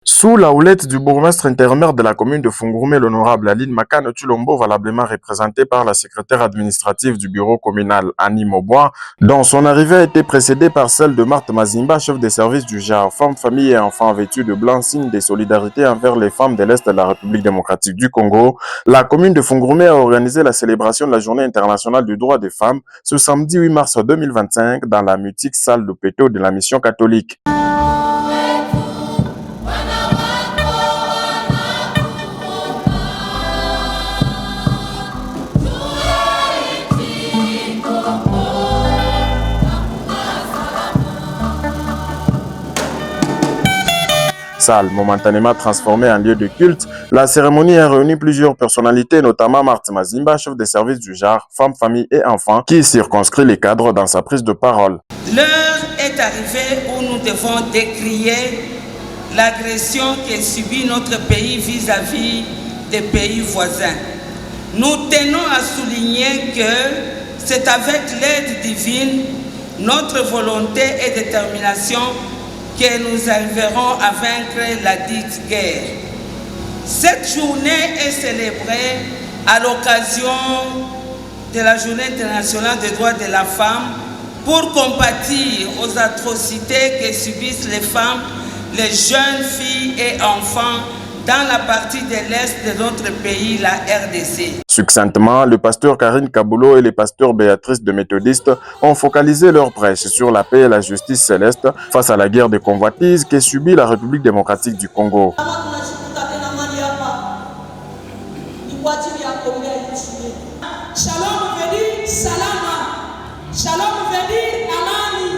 Sous la houlette du bourgmestre intérimaire de la commune de Fungurume, l'honorable Aline Makano Tulombo, valablement représenté par la secrétaire administrative du bureau communal Annie Mobois, dont son arrivée a été précédée par celle de Marthe Mazimba, chef des services du genre Femmes, Famille et Enfants vêtus de blanc, signe de solidarité envers les femmes de l'Est de la République démocratique du Congo. La commune de Fungurume a organisé la célébration de la Journée internationale du droit des femmes ce samedi 8 mars 2025 dans la mythique salle de Péto de la mission catholique. Salle momentanément transformée en lieu de culte, la cérémonie a réuni plusieurs personnalités, notamment Marthe Mazimba, chef des services du genre Femmes, Famille et Enfants, qui circonscrit les cadres dans sa prise de parole. L'heure est arrivée où nous devons décrier l'agression que subit notre pays vis-à-vis des pays voisins. Nous tenons à souligner que c'est avec l'aide divine, notre volonté et détermination que nous arriverons à vaincre la dite guerre. Cette journée est célébrée à l'occasion de la Journée internationale des droits de la femme pour compatir aux atrocités que subissent les femmes, les jeunes filles et enfants dans la partie de l'Est de notre pays, la RDC. Succinctement, le pasteur Karine Kabulo et le pasteur Béatrice de Méthodistes ont focalisé leur prêche sur la paix et la justice céleste face à la guerre de convoitise que subit la République démocratique du Congo. Shalom veut dire salama. Shalom veut dire amani.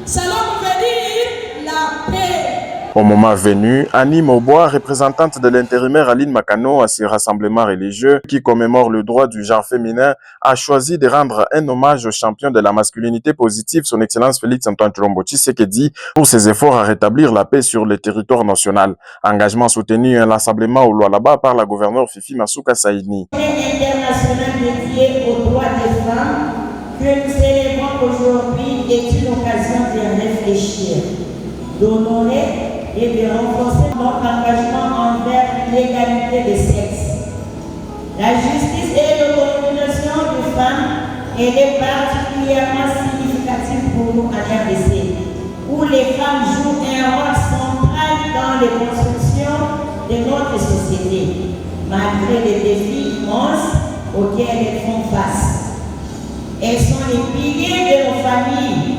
Shalom veut dire la paix. Au moment venu, Annie Mobois, représentante de l'intérimaire Aline Makano à ce rassemblement religieux qui commémore le droit du genre féminin, a choisi de rendre un hommage au champion de la masculinité positive, son Excellence Félix Antoine Tshilombo Tshisekedi, pour ses efforts à rétablir la paix sur le territoire national. Engagement soutenu à l'assemblement au Lualaba par la gouverneure Fifi Masuka Saïni. International dédié aux droits des femmes que nous célébrons aujourd'hui est une occasion de réfléchir, d'honorer et de renforcer notre engagement envers l'égalité des sexes. La justice et l'autonomisation des femmes, elle est particulièrement significative pour nous à RDC, où les femmes jouent un rôle central dans les constructions de notre société, malgré les défis immenses auxquels elles font face. Elles sont les piliers de nos familles,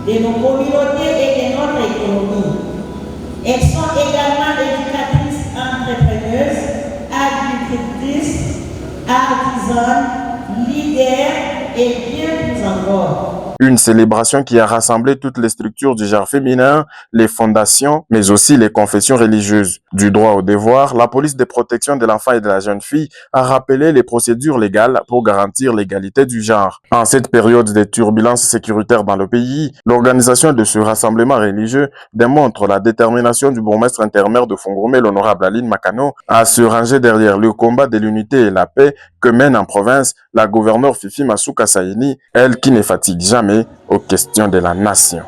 de nos communautés et de notre économie. Elles sont également éducatrices, entrepreneuses, agricultrices, artisanes, leaders et bien plus encore. Une célébration qui a rassemblé toutes les structures du genre féminin, les fondations, mais aussi les confessions religieuses. Du droit au devoir, la police de protection de l'enfant et de la jeune fille a rappelé les procédures légales pour garantir l'égalité du genre. En cette période de turbulences sécuritaires dans le pays, l'organisation de ce rassemblement religieux démontre la détermination du bourgmestre intérimaire de Fungurume, l'honorable Aline Makano, à se ranger derrière le combat de l'unité et la paix que mène en province la gouverneure Fifi Masuka Saïni, elle qui ne fatigue jamais aux questions de la nation.